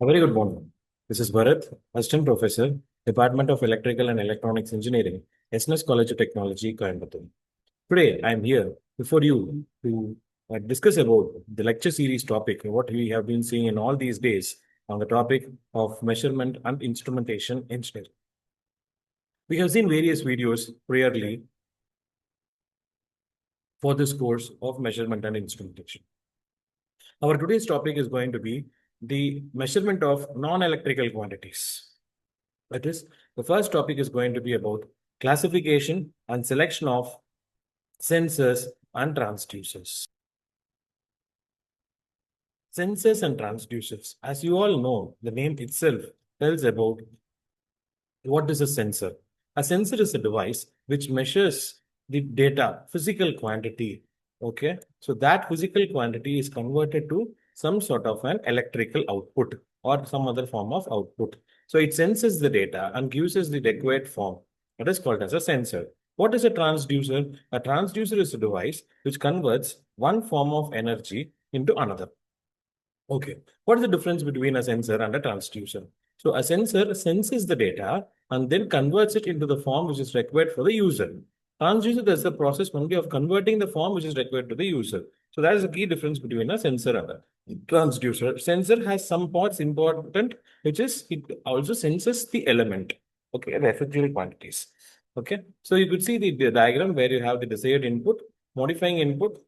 A very good morning. This is Bharat, Assistant Professor, Department of Electrical and Electronics Engineering, SNS College of Technology, Coimbatore. Today, I am here before you to discuss about the lecture series topic, what we have been seeing in all these days on the topic of measurement and instrumentation engineering. We have seen various videos priorly for this course of measurement and instrumentation. Our today's topic is going to be the measurement of non-electrical quantities. That is, the first topic is going to be about classification and selection of sensors and transducers. Sensors and transducers. As you all know, the name itself tells about what is a sensor. A sensor is a device which measures the data, physical quantity. Okay, so that physical quantity is converted to some sort of an electrical output or some other form of output. So it senses the data and gives us the required form. That is called as a sensor. What is a transducer? A transducer is a device which converts one form of energy into another. Okay, what is the difference between a sensor and a transducer? So a sensor senses the data and then converts it into the form which is required for the user. Transducer does the process only of converting the form which is required to the user. So that is the key difference between a sensor and a transducer. Sensor has some parts important, which is it also senses the element, okay, the effective quantities. Okay, so you could see the diagram where you have the desired input, modifying input,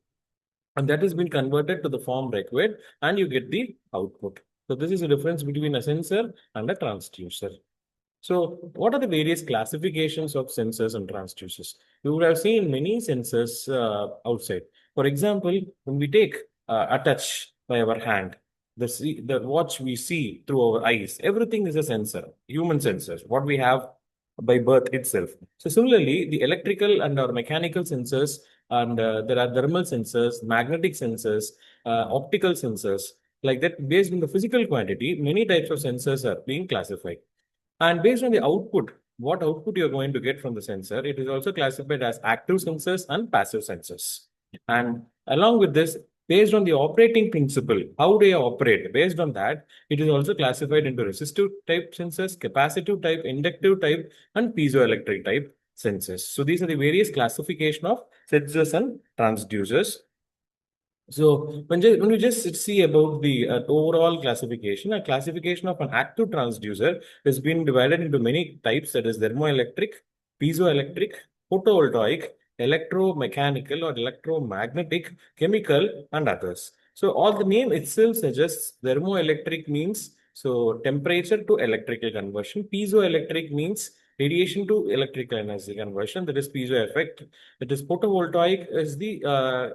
and that has been converted to the form required, and you get the output. So this is the difference between a sensor and a transducer. So what are the various classifications of sensors and transducers? You would have seen many sensors outside. For example, when we take a touch by our hand, the watch we see through our eyes, everything is a sensor, human sensors, what we have by birth itself. So similarly, the electrical and or mechanical sensors, and there are thermal sensors, magnetic sensors, optical sensors, like that, based on the physical quantity, many types of sensors are being classified. And based on the output, what output you're going to get from the sensor, it is also classified as active sensors and passive sensors. And along with this, based on the operating principle, how they operate, based on that, it is also classified into resistive type sensors, capacitive type, inductive type, and piezoelectric type sensors. So these are the various classification of sensors and transducers. So when we just see about the overall classification, a classification of an active transducer has been divided into many types, that is thermoelectric, piezoelectric, photovoltaic, electromechanical or electromagnetic, chemical, and others. So all the name itself suggests thermoelectric means so temperature to electrical conversion. Piezoelectric means radiation to electrical energy conversion. That is piezo effect. That is photovoltaic is the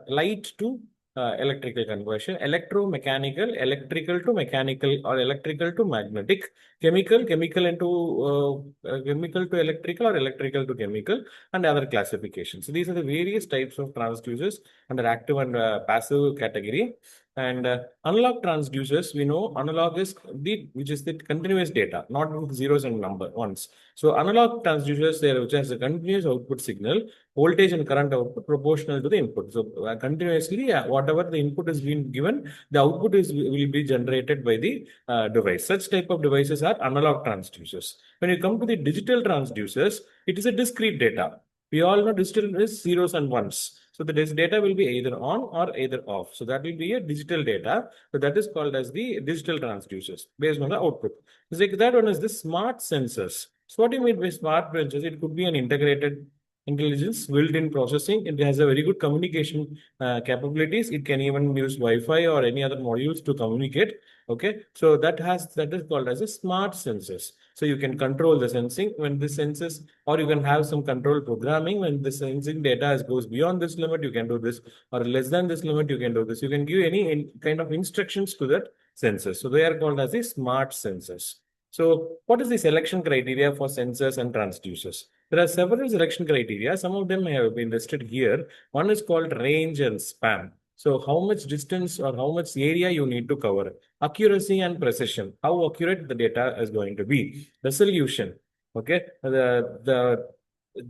light to electrical conversion, electromechanical, electrical to mechanical or electrical to magnetic, chemical into chemical to electrical or electrical to chemical, and other classifications. So these are the various types of transducers under active and passive category. And analog transducers, we know analog is the which is the continuous data, not with zeros and number ones. So analog transducers, there which has a continuous output signal, voltage and current output proportional to the input. So continuously, whatever the input is being given, the output will be generated by the device. Such type of devices are analog transducers. When you come to the digital transducers, it is a discrete data. We all know digital is zeros and ones. So the data will be either on or either off. So that will be a digital data. So that is called as the digital transducers based on the output. So that one is the smart sensors. So what do you mean by smart sensors? It could be an integrated intelligence, built-in processing. It has a very good communication capabilities. It can even use Wi-Fi or any other modules to communicate. Okay, so that is called as a smart sensors. So you can control the sensing when this senses, or you can have some control programming when the sensing data goes beyond this limit, you can do this, or less than this limit, you can do this. You can give any kind of instructions to that sensor. So they are called as the smart sensors. So what is the selection criteria for sensors and transducers? There are several selection criteria. Some of them have been listed here. One is called range and span. So how much distance or how much area you need to cover. Accuracy and precision. How accurate the data is going to be. Resolution. Okay. The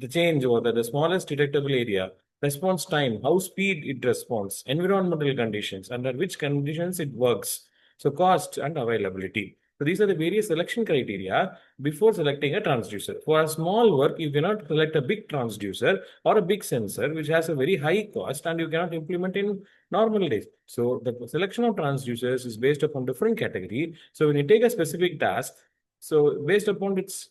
change or the smallest detectable area. Response time. How speed it responds. Environmental conditions. Under which conditions it works. So cost and availability. So these are the various selection criteria before selecting a transducer. For a small work, you cannot select a big transducer or a big sensor, which has a very high cost and you cannot implement in normal days. So the selection of transducers is based upon different category. So when you take a specific task, so based upon its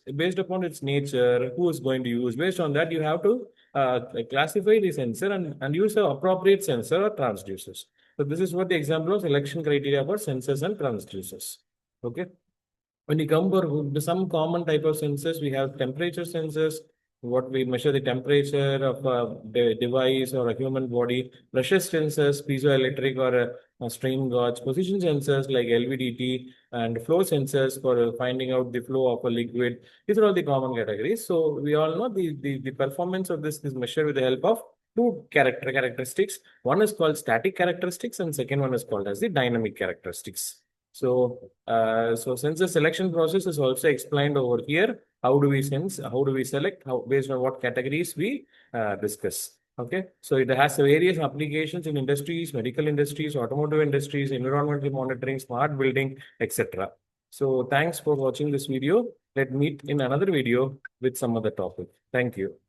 nature, who is going to use, based on that, you have to classify the sensor and use the appropriate sensor or transducers. So this is what the example of selection criteria for sensors and transducers. Okay. When you come for some common type of sensors, we have temperature sensors, what we measure the temperature of a device or a human body, pressure sensors, piezoelectric or strain gauge, position sensors like LVDT, and flow sensors for finding out the flow of a liquid. These are all the common categories. So we all know the performance of this is measured with the help of two characteristics. One is called static characteristics, and second one is called as the dynamic characteristics. So sensor selection process is also explained over here. How do we sense? How do we select? How based on what categories we discuss? Okay, so it has various applications in industries, medical industries, automotive industries, environmental monitoring, smart building, etc. So thanks for watching this video. Let's meet in another video with some other topic. Thank you.